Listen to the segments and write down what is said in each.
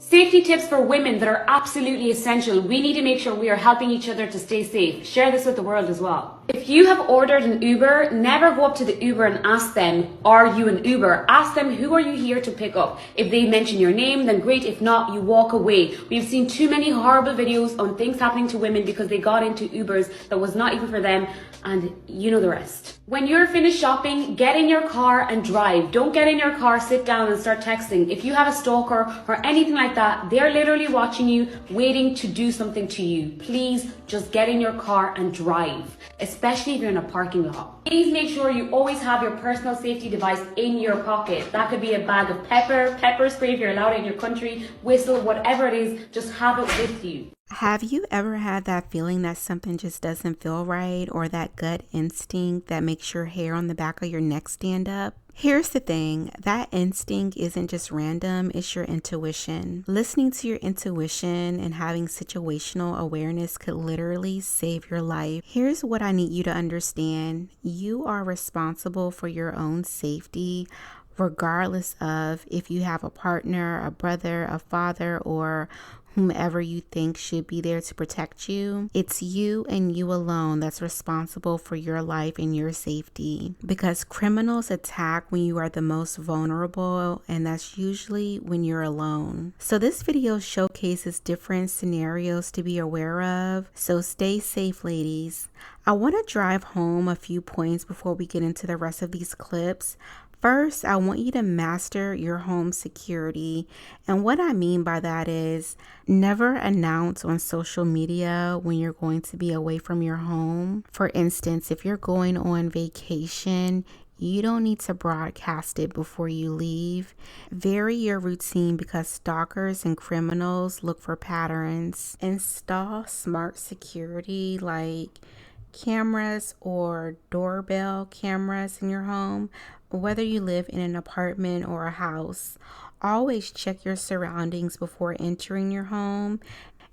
Safety tips for women that are absolutely essential. We need to make sure we are helping each other to stay safe. Share this with the world as well. If you have ordered an Uber, never go up to the Uber and ask them, are you an Uber? Ask them, who are you here to pick up? If they mention your name, then great. If not, you walk away. We've seen too many horrible videos on things happening to women because they got into Ubers that was not even for them, and you know the rest. When you're finished shopping, get in your car and drive. Don't get in your car, sit down and start texting. If you have a stalker or anything like that, they're literally watching you, waiting to do something to you. Please just get in your car and drive, especially if you're in a parking lot. Please make sure you always have your personal safety device in your pocket. That could be a bag of pepper spray if you're allowed it in your country, whistle, whatever it is, just have it with you. Have you ever had that feeling that something just doesn't feel right, or that gut instinct that makes your hair on the back of your neck stand up? Here's the thing, that instinct isn't just random, it's your intuition. Listening to your intuition and having situational awareness could literally save your life. Here's what I need you to understand. You are responsible for your own safety, regardless of if you have a partner, a brother, a father, or whomever you think should be there to protect you. It's you and you alone that's responsible for your life and your safety, because criminals attack when you are the most vulnerable, and that's usually when you're alone. So this video showcases different scenarios to be aware of, so stay safe, ladies. I want to drive home a few points before we get into the rest of these clips. First, I want you to master your home security. And what I mean by that is never announce on social media when you're going to be away from your home. For instance, if you're going on vacation, you don't need to broadcast it before you leave. Vary your routine because stalkers and criminals look for patterns. Install smart security like cameras or doorbell cameras in your home. Whether you live in an apartment or a house, always check your surroundings before entering your home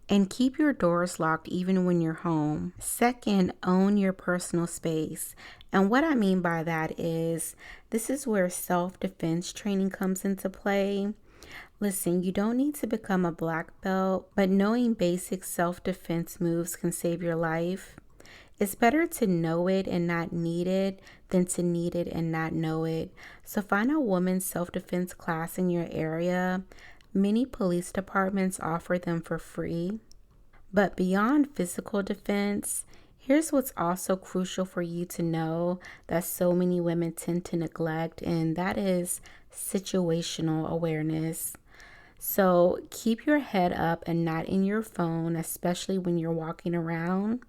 and keep your doors locked even when you're home. Second, own your personal space. And what I mean by that is, this is where self-defense training comes into play. Listen, you don't need to become a black belt, but knowing basic self-defense moves can save your life. It's better to know it and not need it than to need it and not know it. So find a women's self-defense class in your area. Many police departments offer them for free. But beyond physical defense, here's what's also crucial for you to know that so many women tend to neglect, and that is situational awareness. So keep your head up and not in your phone, especially when you're walking around.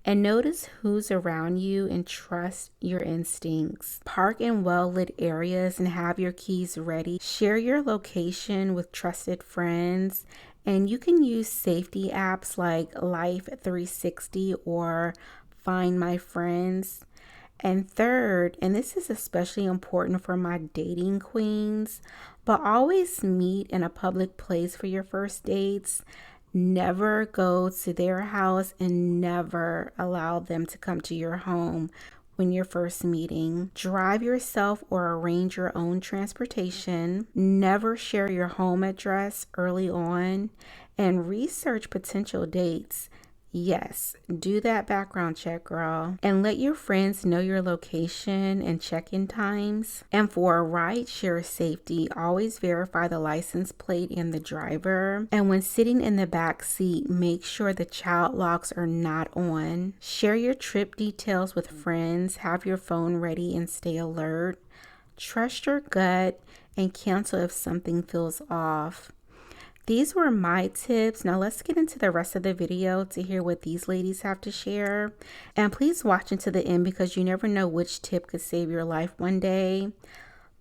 And notice who's around you and trust your instincts. Park in well-lit areas and have your keys ready. Share your location with trusted friends. And you can use safety apps like Life 360 or Find My Friends. And third, and this is especially important for my dating queens, but always meet in a public place for your first dates. Never go to their house and never allow them to come to your home when you're first meeting. Drive yourself or arrange your own transportation. Never share your home address early on, and research potential dates. Yes, do that background check, girl. And let your friends know your location and check-in times. And for a ride-share safety, always verify the license plate and the driver. And when sitting in the back seat, make sure the child locks are not on. Share your trip details with friends. Have your phone ready and stay alert. Trust your gut and cancel if something feels off. These were my tips. Now let's get into the rest of the video to hear what these ladies have to share. And please watch until the end because you never know which tip could save your life one day.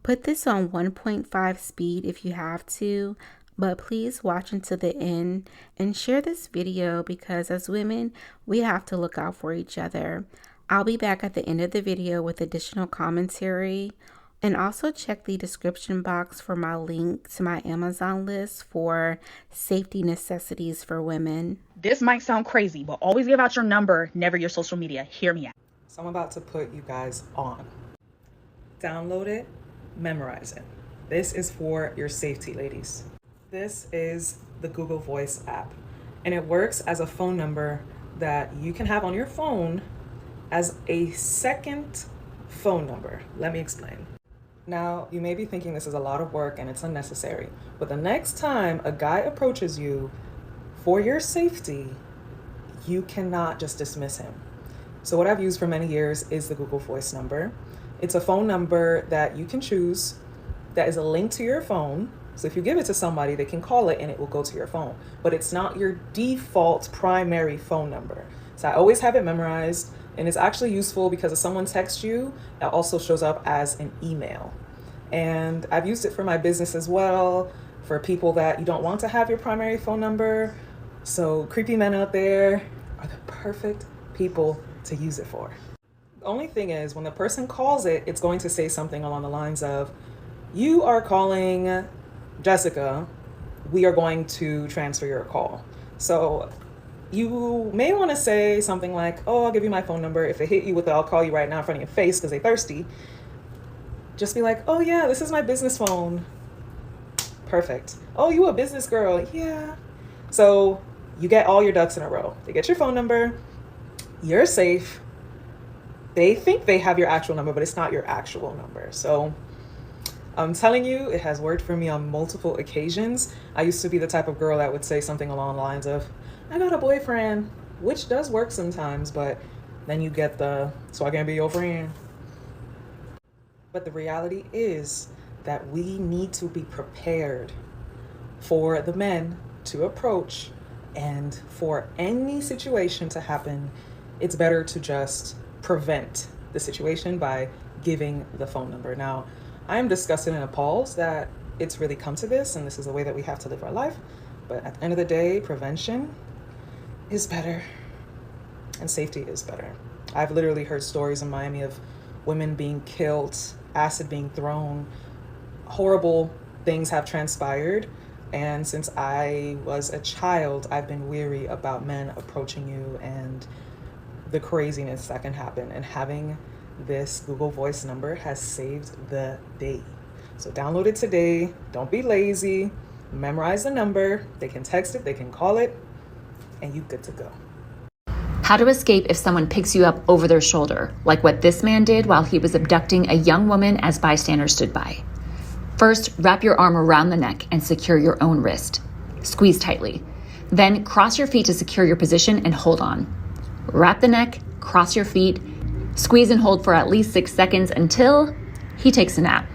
Put this on 1.5 speed if you have to, but please watch until the end and share this video because as women, we have to look out for each other. I'll be back at the end of the video with additional commentary. And also check the description box for my link to my Amazon list for safety necessities for women. This might sound crazy, but always give out your number, never your social media. Hear me out. So I'm about to put you guys on. Download it, memorize it. This is for your safety, ladies. This is the Google Voice app, and it works as a phone number that you can have on your phone as a second phone number. Let me explain. Now, you may be thinking this is a lot of work and it's unnecessary, but the next time a guy approaches you for your safety, you cannot just dismiss him. So what I've used for many years is the Google Voice number. It's a phone number that you can choose that is a link to your phone. So if you give it to somebody, they can call it and it will go to your phone, but it's not your default primary phone number. So I always have it memorized, and it's actually useful because if someone texts you, it also shows up as an email. And I've used it for my business as well, for people that you don't want to have your primary phone number. So creepy men out there are the perfect people to use it for. The only thing is, when the person calls it, it's going to say something along the lines of, "You are calling Jessica. We are going to transfer your call." So you may want to say something like, "Oh, I'll give you my phone number. If they hit you with it, I'll call you right now in front of your face because they're thirsty." Just be like, "Oh yeah, this is my business phone." Perfect. "Oh, you a business girl?" "Yeah." So you get all your ducks in a row. They get your phone number. You're safe. They think they have your actual number, but it's not your actual number. So I'm telling you, it has worked for me on multiple occasions. I used to be the type of girl that would say something along the lines of, "I got a boyfriend," which does work sometimes, but then you get the, "So I can be your friend." But the reality is that we need to be prepared for the men to approach, and for any situation to happen, it's better to just prevent the situation by giving the phone number. Now, I am disgusted and appalled that it's really come to this, and this is the way that we have to live our life. But at the end of the day, prevention is better and safety is better. I've literally heard stories in Miami of women being killed, acid being thrown, horrible things have transpired. And since I was a child, I've been weary about men approaching you and the craziness that can happen. And having this Google Voice number has saved the day. So download it today. Don't be lazy. Memorize the number. They can text it, they can call it, and you good to go. How to escape if someone picks you up over their shoulder, like what this man did while he was abducting a young woman as bystanders stood by. First, wrap your arm around the neck and secure your own wrist. Squeeze tightly. Then cross your feet to secure your position and hold on. Wrap the neck, cross your feet, squeeze and hold for at least 6 seconds until he takes a nap.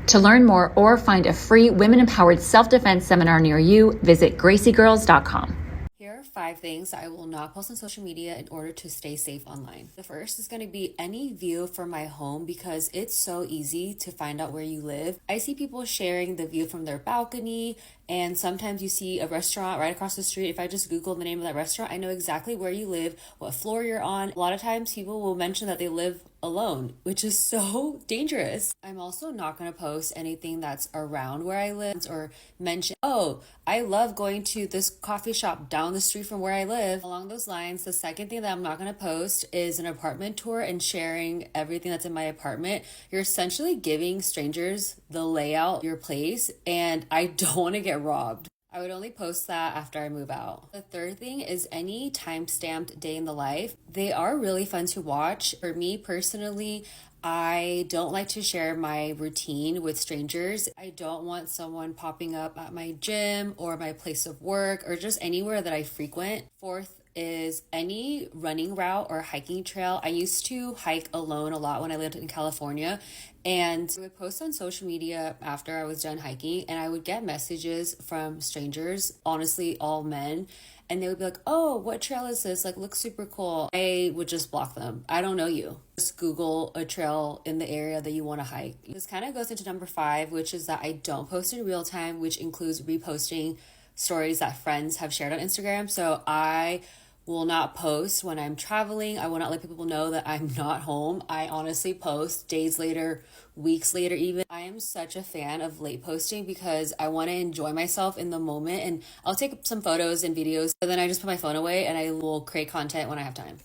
To learn more or find a free women-empowered self-defense seminar near you, visit GracieGirls.com. Here are 5 things I will not post on social media in order to stay safe online. The first is going to be any view from my home, because it's so easy to find out where you live. I see people sharing the view from their balcony, and sometimes you see a restaurant right across the street. If I just Google the name of that restaurant, I know exactly where you live, what floor you're on. A lot of times people will mention that they live alone, which is so dangerous. I'm also not going to post anything that's around where I live or mention, "Oh, I love going to this coffee shop down the street from where I live." Along those lines, the second thing that I'm not going to post is an apartment tour and sharing everything that's in my apartment. You're essentially giving strangers the layout of your place, and I don't want to get robbed. I would only post that after I move out. The third thing is any time-stamped day in the life. They are really fun to watch. For me personally, I don't like to share my routine with strangers. I don't want someone popping up at my gym or my place of work or just anywhere that I frequent. Fourth is any running route or hiking trail. I used to hike alone a lot when I lived in California, and I would post on social media after I was done hiking, and I would get messages from strangers, honestly all men, and they would be like, "Oh, what trail is this? Like, looks super cool." I would just block them. I don't know you. Just Google a trail in the area that you want to hike. This kind of goes into number 5, which is that I don't post in real time, which includes reposting stories that friends have shared on Instagram. So I will not post when I'm traveling. I will not let people know that I'm not home. I honestly post days later, weeks later even. I am such a fan of late posting because I want to enjoy myself in the moment, and I'll take some photos and videos, but then I just put my phone away and I will create content when I have time.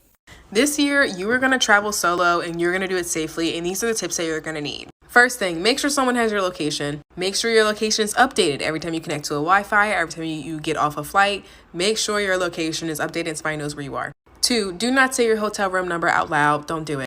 This year, you are going to travel solo and you're going to do it safely, and these are the tips that you're going to need. First thing, make sure someone has your location. Make sure your location is updated every time you connect to a Wi-Fi, every time you get off a flight. Make sure your location is updated and somebody knows where you are. 2, do not say your hotel room number out loud. Don't do it.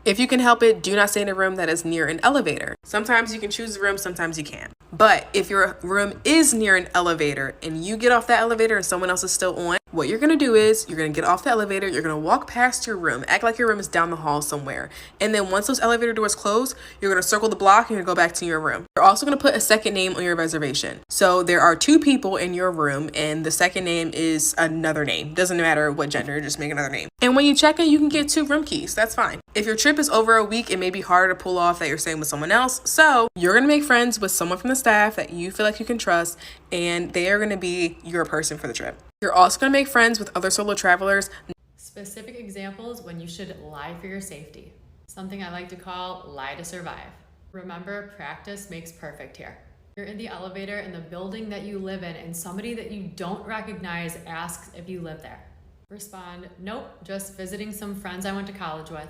If you can help it, do not stay in a room that is near an elevator. Sometimes you can choose a room, sometimes you can't. But if your room is near an elevator and you get off that elevator and someone else is still on, what you're going to do is you're going to get off the elevator, you're going to walk past your room, act like your room is down the hall somewhere. And then once those elevator doors close, you're going to circle the block and you're going to go back to your room. You're also going to put a second name on your reservation. So there are 2 people in your room and the second name is another name. Doesn't matter what gender, just make another name. And when you check in, you can get 2 room keys. That's fine. If your trip is over a week, it may be harder to pull off that you're staying with someone else. So you're going to make friends with someone from the staff that you feel like you can trust, and they are going to be your person for the trip. You're also going to make friends with other solo travelers. Specific examples when you should lie for your safety. Something I like to call lie to survive. Remember, practice makes perfect here. You're in the elevator in the building that you live in and somebody that you don't recognize asks if you live there. Respond, nope, just visiting some friends I went to college with.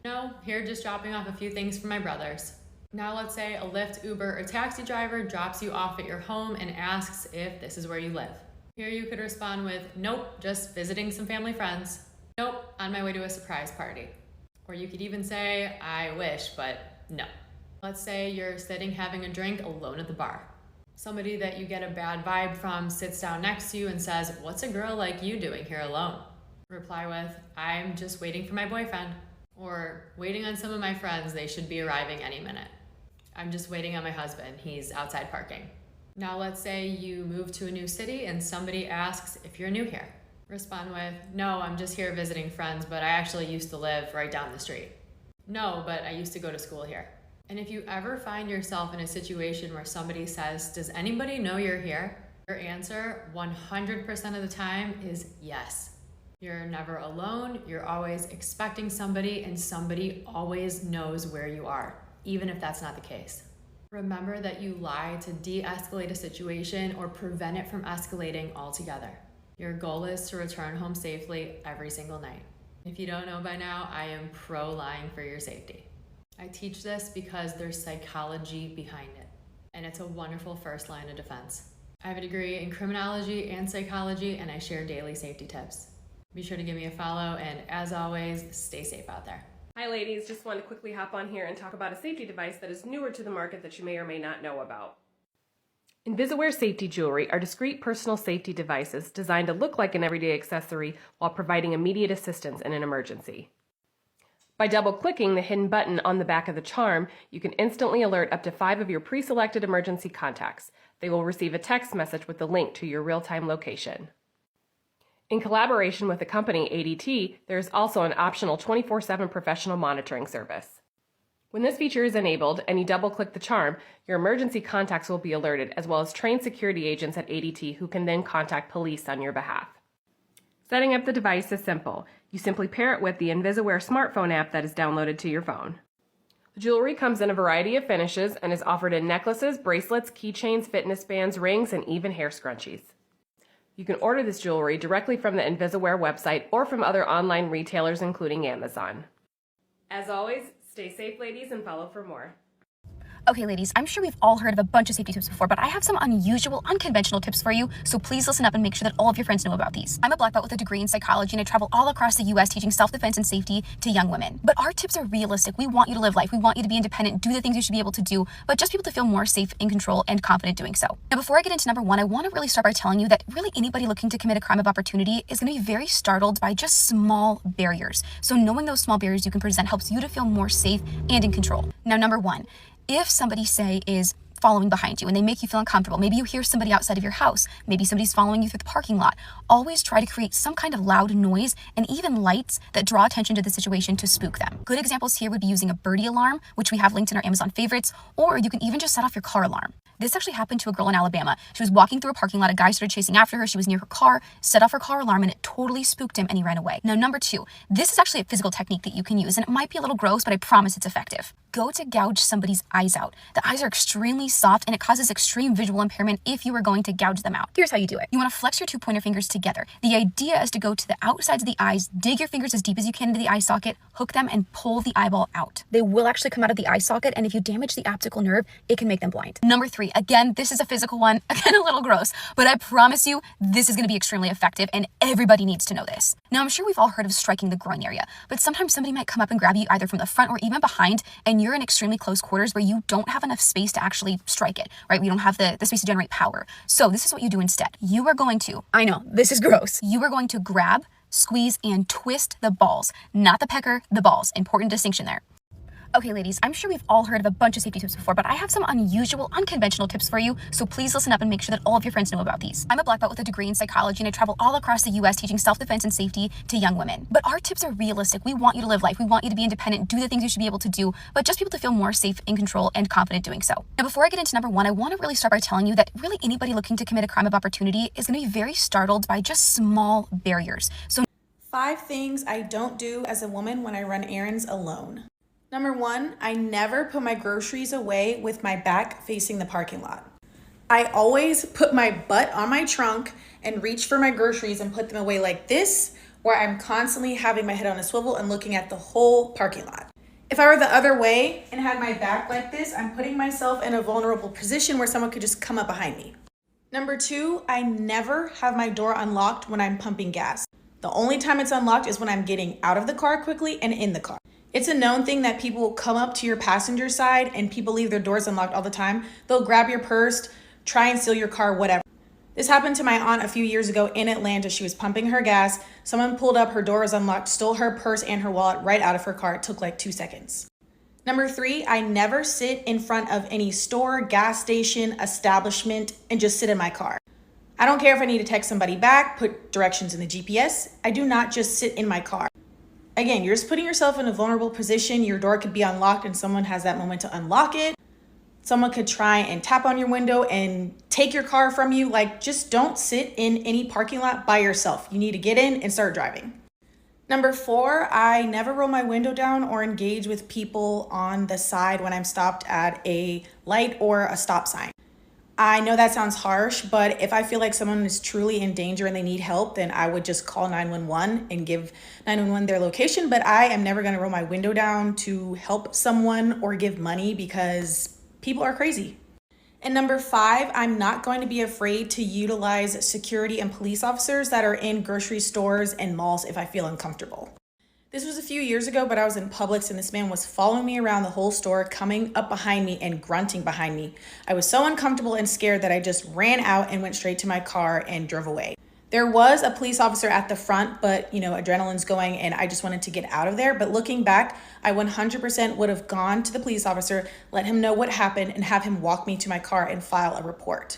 No, here just dropping off a few things for my brothers. Now let's say a Lyft, Uber, or taxi driver drops you off at your home and asks if this is where you live. Here you could respond with, nope, just visiting some family friends. Nope, on my way to a surprise party. Or you could even say, I wish, but no. Let's say you're sitting having a drink alone at the bar. Somebody that you get a bad vibe from sits down next to you and says, what's a girl like you doing here alone? Reply with, I'm just waiting for my boyfriend. Or waiting on some of my friends, they should be arriving any minute. I'm just waiting on my husband, he's outside parking. Now let's say you move to a new city and somebody asks if you're new here. Respond with, no, I'm just here visiting friends, but I actually used to live right down the street. No, but I used to go to school here. And if you ever find yourself in a situation where somebody says, does anybody know you're here? Your answer 100% of the time is yes. You're never alone, you're always expecting somebody, and somebody always knows where you are, even if that's not the case. Remember that you lie to de-escalate a situation or prevent it from escalating altogether. Your goal is to return home safely every single night. If you don't know by now, I am pro lying for your safety. I teach this because there's psychology behind it, and it's a wonderful first line of defense. I have a degree in criminology and psychology, and I share daily safety tips. Be sure to give me a follow, and as always, stay safe out there. Hi ladies, just want to quickly hop on here and talk about a safety device that is newer to the market that you may or may not know about. Invisiwear safety jewelry are discreet personal safety devices designed to look like an everyday accessory while providing immediate assistance in an emergency. By double-clicking the hidden button on the back of the charm, you can instantly alert up to 5 of your pre-selected emergency contacts. They will receive a text message with the link to your real-time location. In collaboration with the company ADT, there is also an optional 24/7 professional monitoring service. When this feature is enabled and you double-click the charm, your emergency contacts will be alerted, as well as trained security agents at ADT who can then contact police on your behalf. Setting up the device is simple. You simply pair it with the Invisiwear smartphone app that is downloaded to your phone. The jewelry comes in a variety of finishes and is offered in necklaces, bracelets, keychains, fitness bands, rings, and even hair scrunchies. You can order this jewelry directly from the Invisiwear website or from other online retailers, including Amazon. As always, stay safe, ladies, and follow for more. Okay, ladies, I'm sure we've all heard of a bunch of safety tips before, but I have some unusual, unconventional tips for you, so please listen up and make sure that all of your friends know about these. I'm a black belt with a degree in psychology, and I travel all across the U.S. teaching self-defense and safety to young women. But our tips are realistic. We want you to live life. We want you to be independent, do the things you should be able to do, but just be able to feel more safe, in control, and confident doing so. Now, before I get into number 1, I want to really start by telling you that really anybody looking to commit a crime of opportunity is going to be very startled by just small barriers. So knowing those small barriers you can present helps you to feel more safe and in control. Now, number 1. If somebody, say, is following behind you and they make you feel uncomfortable, maybe you hear somebody outside of your house, maybe somebody's following you through the parking lot, always try to create some kind of loud noise and even lights that draw attention to the situation to spook them. Good examples here would be using a birdie alarm, which we have linked in our Amazon favorites, or you can even just set off your car alarm. This actually happened to a girl in Alabama. She was walking through a parking lot. A guy started chasing after her. She was near her car, set off her car alarm, and it totally spooked him and he ran away. Now, number 2, this is actually a physical technique that you can use, and it might be a little gross, but I promise it's effective. Go to gouge somebody's eyes out. The eyes are extremely soft and it causes extreme visual impairment if you are going to gouge them out. Here's how you do it. You want to flex your 2 pointer fingers together. The idea is to go to the outsides of the eyes, dig your fingers as deep as you can into the eye socket, hook them, and pull the eyeball out. They will actually come out of the eye socket, and if you damage the optical nerve, it can make them blind. Number 3, again, this is a physical one, again, a little gross, but I promise you, this is going to be extremely effective, and everybody needs to know this. Now, I'm sure we've all heard of striking the groin area, but sometimes somebody might come up and grab you either from the front or even behind, and you're in extremely close quarters where you don't have enough space to actually strike it, right? We don't have the space to generate power. So this is what you do instead. You are going to, I know, this is gross. You are going to grab, squeeze, and twist the balls, not the pecker, the balls. Important distinction there. Okay, ladies, I'm sure we've all heard of a bunch of safety tips before, but I have some unusual, unconventional tips for you, so please listen up and make sure that all of your friends know about these. I'm a black belt with a degree in psychology, and I travel all across the US teaching self-defense and safety to young women. But our tips are realistic. We want you to live life. We want you to be independent, do the things you should be able to do, but just be able to feel more safe, in control, and confident doing so. Now, before I get into number 1, I want to really start by telling you that really anybody looking to commit a crime of opportunity is going to be very startled by just small barriers. So 5 things I don't do as a woman when I run errands alone. Number 1, I never put my groceries away with my back facing the parking lot. I always put my butt on my trunk and reach for my groceries and put them away like this, where I'm constantly having my head on a swivel and looking at the whole parking lot. If I were the other way and had my back like this, I'm putting myself in a vulnerable position where someone could just come up behind me. Number 2, I never have my door unlocked when I'm pumping gas. The only time it's unlocked is when I'm getting out of the car quickly and in the car. It's a known thing that people will come up to your passenger side and people leave their doors unlocked all the time. They'll grab your purse, try and steal your car, whatever. This happened to my aunt a few years ago in Atlanta. She was pumping her gas. Someone pulled up, her door was unlocked, stole her purse and her wallet right out of her car. It took like 2 seconds. Number 3, I never sit in front of any store, gas station, establishment, and just sit in my car. I don't care if I need to text somebody back, put directions in the GPS. I do not just sit in my car. Again, you're just putting yourself in a vulnerable position. Your door could be unlocked and someone has that moment to unlock it. Someone could try and tap on your window and take your car from you. Like, just don't sit in any parking lot by yourself. You need to get in and start driving. Number 4, I never roll my window down or engage with people on the side when I'm stopped at a light or a stop sign. I know that sounds harsh, but if I feel like someone is truly in danger and they need help, then I would just call 911 and give 911 their location. But I am never going to roll my window down to help someone or give money because people are crazy. And number 5, I'm not going to be afraid to utilize security and police officers that are in grocery stores and malls if I feel uncomfortable. This was a few years ago, but I was in Publix and this man was following me around the whole store, coming up behind me and grunting behind me. I was so uncomfortable and scared that I just ran out and went straight to my car and drove away. There was a police officer at the front, but adrenaline's going and I just wanted to get out of there. But looking back, I 100% would have gone to the police officer, let him know what happened and have him walk me to my car and file a report.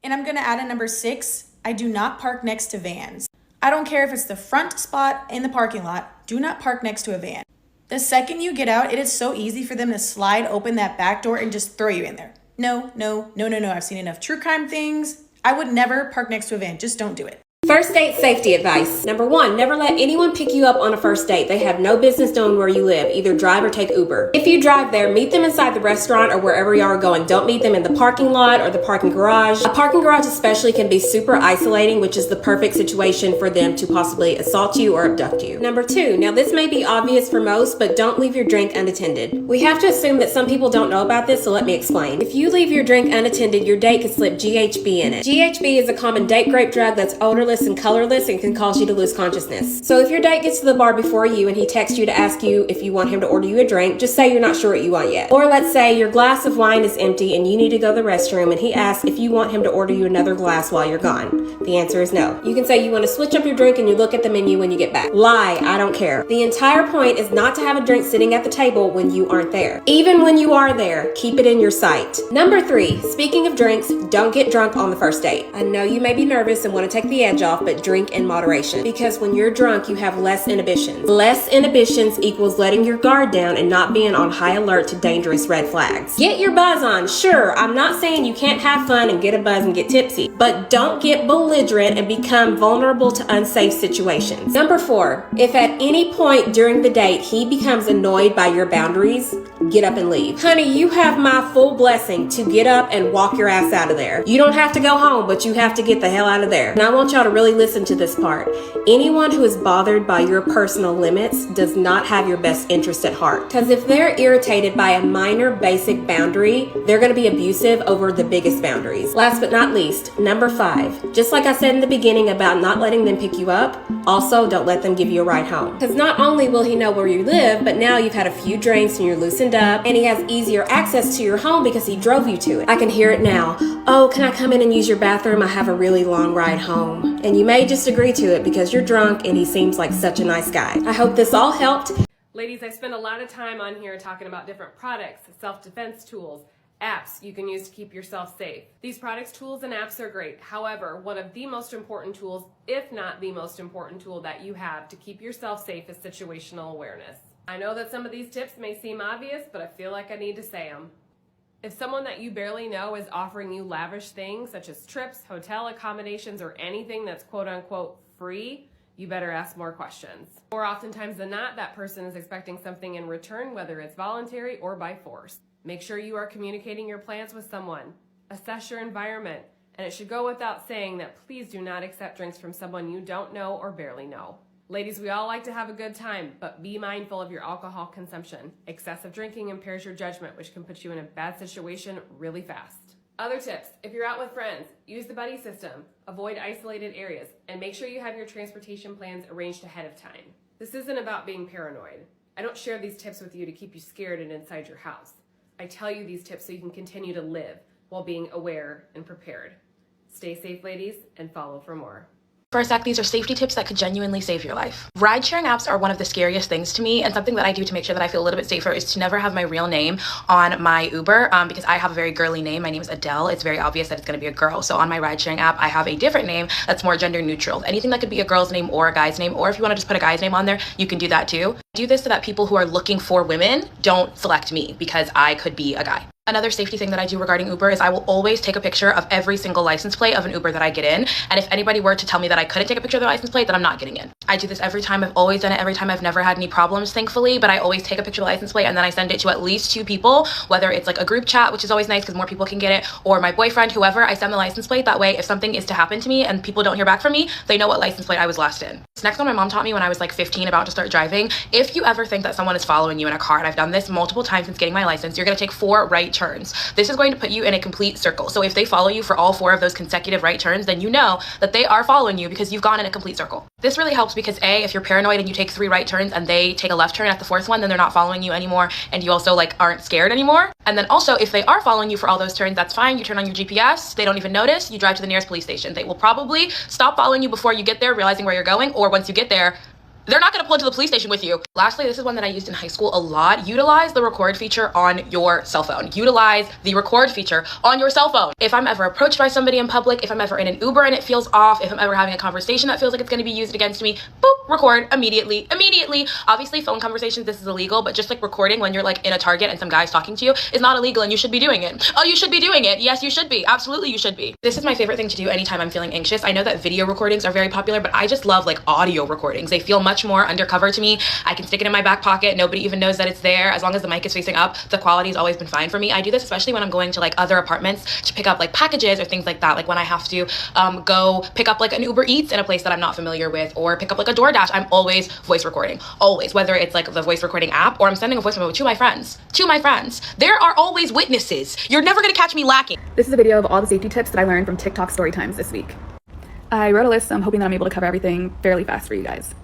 And I'm gonna add a number 6, I do not park next to vans. I don't care if it's the front spot in the parking lot, do not park next to a van. The second you get out, it is so easy for them to slide open that back door and just throw you in there. No. I've seen enough true crime things. I would never park next to a van. Just don't do it. First date safety advice. Number 1, never let anyone pick you up on a first date. They have no business knowing where you live. Either drive or take Uber. If you drive there, meet them inside the restaurant or wherever you are going. Don't meet them in the parking lot or the parking garage. A parking garage especially can be super isolating, which is the perfect situation for them to possibly assault you or abduct you. Number 2, now this may be obvious for most, but don't leave your drink unattended. We have to assume that some people don't know about this, so let me explain. If you leave your drink unattended, your date could slip GHB in it. GHB is a common date grape drug that's odorless and colorless and can cause you to lose consciousness. So if your date gets to the bar before you and he texts you to ask you if you want him to order you a drink, just say you're not sure what you want yet. Or let's say your glass of wine is empty and you need to go to the restroom and he asks if you want him to order you another glass while you're gone. The answer is no. You can say you want to switch up your drink and you look at the menu when you get back. Lie, I don't care. The entire point is not to have a drink sitting at the table when you aren't there. Even when you are there, keep it in your sight. Number 3, speaking of drinks, don't get drunk on the first date. I know you may be nervous and want to take the edge off, but drink in moderation. Because when you're drunk, you have less inhibitions. Less inhibitions equals letting your guard down and not being on high alert to dangerous red flags. Get your buzz on, sure. I'm not saying you can't have fun and get a buzz and get tipsy, but don't get belligerent and become vulnerable to unsafe situations. Number 4, if at any point during the date he becomes annoyed by your boundaries, get up and leave. Honey, you have my full blessing to get up and walk your ass out of there. You don't have to go home, but you have to get the hell out of there. And I want y'all to really listen to this part. Anyone who is bothered by your personal limits does not have your best interest at heart. Because if they're irritated by a minor basic boundary, they're going to be abusive over the biggest boundaries. Last but not least, number 5. Just like I said in the beginning about not letting them pick you up, also don't let them give you a ride home. Because not only will he know where you live, but now you've had a few drinks and you're loosened up, and he has easier access to your home because he drove you to it. I can hear it now. Oh, can I come in and use your bathroom? I have a really long ride home. And you may just agree to it because you're drunk and he seems like such a nice guy. I hope this all helped. Ladies, I spend a lot of time on here talking about different products, self-defense tools, apps you can use to keep yourself safe. These products, tools, and apps are great. However, one of the most important tools, if not the most important tool that you have to keep yourself safe is situational awareness. I know that some of these tips may seem obvious, but I feel like I need to say them. If someone that you barely know is offering you lavish things such as trips, hotel accommodations, or anything that's quote unquote free, you better ask more questions. More oftentimes than not, that person is expecting something in return, whether it's voluntary or by force. Make sure you are communicating your plans with someone. Assess your environment. And it should go without saying that please do not accept drinks from someone you don't know or barely know. Ladies, we all like to have a good time, but be mindful of your alcohol consumption. Excessive drinking impairs your judgment, which can put you in a bad situation really fast. Other tips, if you're out with friends, use the buddy system, avoid isolated areas, and make sure you have your transportation plans arranged ahead of time. This isn't about being paranoid. I don't share these tips with you to keep you scared and inside your house. I tell you these tips so you can continue to live while being aware and prepared. Stay safe, ladies, and follow for more. For a sec, these are safety tips that could genuinely save your life. Ride-sharing apps are one of the scariest things to me, and something that I do to make sure that I feel a little bit safer is to never have my real name on my Uber because I have a very girly name. My name is Adele. It's very obvious that it's going to be a girl. So on my ride-sharing app, I have a different name that's more gender neutral. Anything that could be a girl's name or a guy's name, or if you want to just put a guy's name on there, you can do that too. I do this so that people who are looking for women don't select me because I could be a guy. Another safety thing that I do regarding Uber is I will always take a picture of every single license plate of an Uber that I get in. And if anybody were to tell me that I couldn't take a picture of the license plate, then I'm not getting in. I do this every time. I've always done it every time. I've never had any problems, thankfully, but I always take a picture of the license plate and then I send it to at least 2 people, whether it's like a group chat, which is always nice because more people can get it, or my boyfriend, whoever. I send the license plate. That way, if something is to happen to me and people don't hear back from me, they know what license plate I was last in. This next one my mom taught me when I was like 15, about to start driving. If you ever think that someone is following you in a car, and I've done this multiple times since getting my license, you're going to take 4 right turns. This is going to put you in a complete circle. So if they follow you for all 4 of those consecutive right turns, then you know that they are following you because you've gone in a complete circle. This really helps because A, if you're paranoid and you take 3 right turns and they take a left turn at the 4th one, then they're not following you anymore and you also like aren't scared anymore. And then also if they are following you for all those turns, that's fine. You turn on your GPS, they don't even notice, you drive to the nearest police station. They will probably stop following you before you get there, realizing where you're going, or once you get there, they're not going to pull into the police station with you. Lastly, this is one that I used in high school a lot. Utilize the record feature on your cell phone. Utilize the record feature on your cell phone. If I'm ever approached by somebody in public, if I'm ever in an Uber and it feels off, if I'm ever having a conversation that feels like it's going to be used against me, boop, record immediately. Obviously, phone conversations, this is illegal, but just like recording when you're like in a Target and some guy's talking to you is not illegal and you should be doing it. Oh, you should be doing it. Yes, you should be. Absolutely, you should be. This is my favorite thing to do anytime I'm feeling anxious. I know that video recordings are very popular, but I just love like audio recordings. They feel much more undercover to me. I can stick it in my back pocket. Nobody even knows that it's there. As long as the mic is facing up, the quality has always been fine for me. I do this especially when I'm going to like other apartments to pick up like packages or things like that. Like when I have to go pick up like an Uber Eats in a place that I'm not familiar with, or pick up like a DoorDash, I'm always voice recording. Always. Whether it's like the voice recording app or I'm sending a voice memo to my friends. There are always witnesses. You're never gonna catch me lacking. This is a video of all the safety tips that I learned from TikTok story times this week. I wrote a list, so I'm hoping that I'm able to cover everything fairly fast for you guys.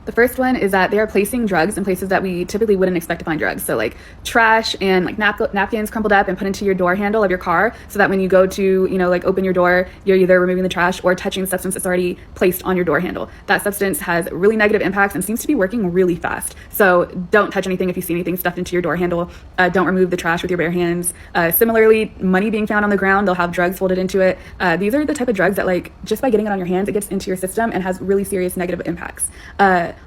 The first one is that they are placing drugs in places that we typically wouldn't expect to find drugs. So like trash and like napkins crumpled up and put into your door handle of your car, so that when you go to, like open your door, you're either removing the trash or touching the substance that's already placed on your door handle. That substance has really negative impacts and seems to be working really fast. So don't touch anything if you see anything stuffed into your door handle. Don't remove the trash with your bare hands. Similarly, money being found on the ground, they'll have drugs folded into it. These are the type of drugs that, like, just by getting it on your hands, it gets into your system and has really serious negative impacts.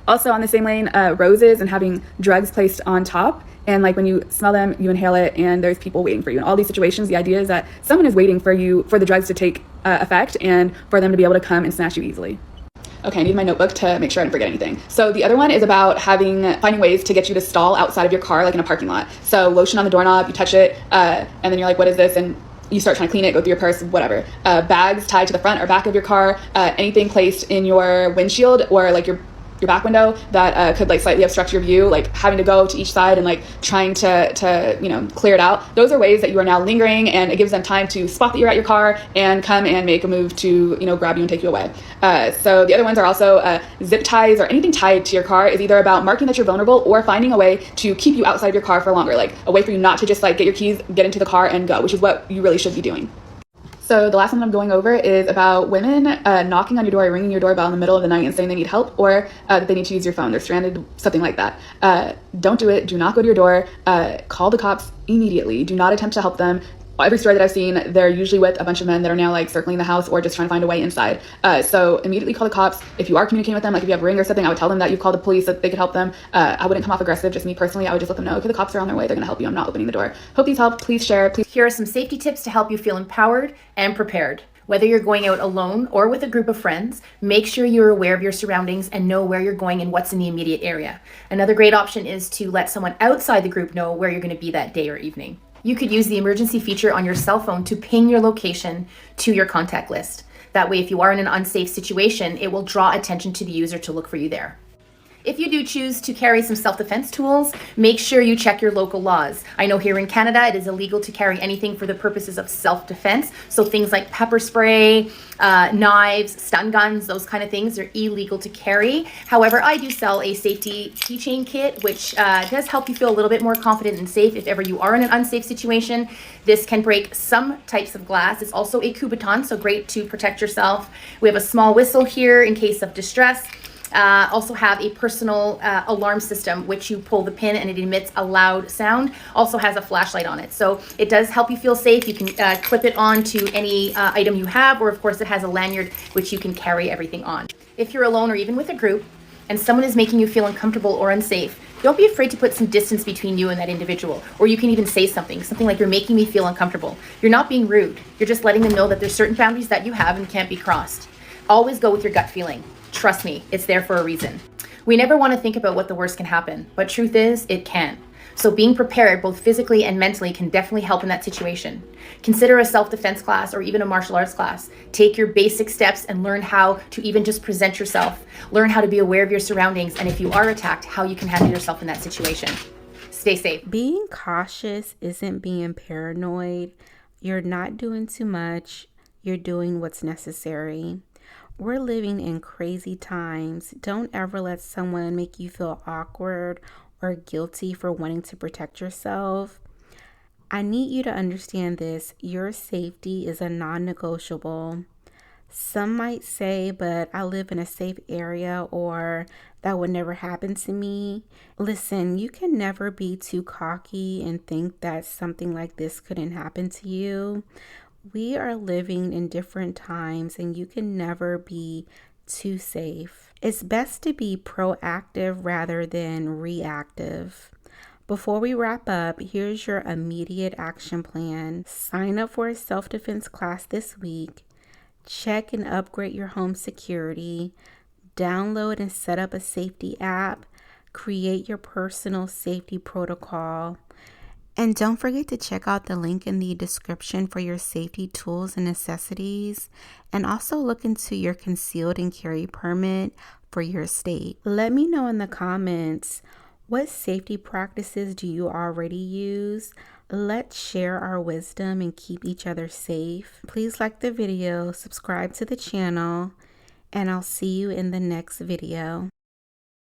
Also on the same lane, roses and having drugs placed on top. And like when you smell them, you inhale it and there's people waiting for you. In all these situations, the idea is that someone is waiting for you, for the drugs to take effect and for them to be able to come and snatch you easily. Okay, I need my notebook to make sure I didn't forget anything. So the other one is about finding ways to get you to stall outside of your car, like in a parking lot. So lotion on the doorknob, you touch it, and then you're like, what is this? And you start trying to clean it, go through your purse, whatever. Bags tied to the front or back of your car, anything placed in your windshield or like your back window that could like slightly obstruct your view, like having to go to each side and like trying to clear it out. Those are ways that you are now lingering, and it gives them time to spot that you're at your car and come and make a move to grab you and take you away. So the other ones are also zip ties or anything tied to your car is either about marking that you're vulnerable or finding a way to keep you outside of your car for longer, like a way for you not to just like get your keys, get into the car and go, which is what you really should be doing. So the last one I'm going over is about women knocking on your door or ringing your doorbell in the middle of the night and saying they need help or that they need to use your phone. They're stranded, something like that. Don't do it. Do not go to your door. Call the cops immediately. Do not attempt to help them. Every story that I've seen, they're usually with a bunch of men that are now like circling the house or just trying to find a way inside. So immediately call the cops. If you are communicating with them, like if you have a ring or something, I would tell them that you called the police so that they could help them. I wouldn't come off aggressive, just me personally. I would just let them know, okay, the cops are on their way. They're going to help you. I'm not opening the door. Hope these help. Please share. Please. Here are some safety tips to help you feel empowered and prepared. Whether you're going out alone or with a group of friends, make sure you're aware of your surroundings and know where you're going and what's in the immediate area. Another great option is to let someone outside the group know where you're going to be that day or evening. You could use the emergency feature on your cell phone to ping your location to your contact list. That way, if you are in an unsafe situation, it will draw attention to the user to look for you there. If you do choose to carry some self-defense tools, make sure you check your local laws. I know here in Canada, it is illegal to carry anything for the purposes of self-defense. So things like pepper spray, knives, stun guns, those kind of things are illegal to carry. However, I do sell a safety keychain kit, which does help you feel a little bit more confident and safe if ever you are in an unsafe situation. This can break some types of glass. It's also a Kubotan, so great to protect yourself. We have a small whistle here in case of distress. Also have a personal alarm system, which you pull the pin and it emits a loud sound. Also has a flashlight on it. So it does help you feel safe. You can clip it on to any item you have, or of course it has a lanyard which you can carry everything on. If you're alone or even with a group and someone is making you feel uncomfortable or unsafe, don't be afraid to put some distance between you and that individual. Or you can even say something like, you're making me feel uncomfortable. You're not being rude. You're just letting them know that there's certain boundaries that you have and can't be crossed. Always go with your gut feeling. Trust me, it's there for a reason. We never want to think about what the worst can happen, but truth is, it can. So being prepared both physically and mentally can definitely help in that situation. Consider a self-defense class or even a martial arts class. Take your basic steps and learn how to even just present yourself. Learn how to be aware of your surroundings, and if you are attacked, how you can handle yourself in that situation. Stay safe. Being cautious isn't being paranoid. You're not doing too much. You're doing what's necessary. We're living in crazy times. Don't ever let someone make you feel awkward or guilty for wanting to protect yourself. I need you to understand this. Your safety is a non-negotiable. Some might say, but I live in a safe area, or that would never happen to me. Listen, you can never be too cocky and think that something like this couldn't happen to you. We are living in different times and you can never be too safe. It's best to be proactive rather than reactive. Before we wrap up, here's your immediate action plan. Sign up for a self-defense class this week. Check and upgrade your home security. Download and set up a safety app. Create your personal safety protocol. And don't forget to check out the link in the description for your safety tools and necessities. And also look into your concealed and carry permit for your state. Let me know in the comments, what safety practices do you already use? Let's share our wisdom and keep each other safe. Please like the video, subscribe to the channel, and I'll see you in the next video.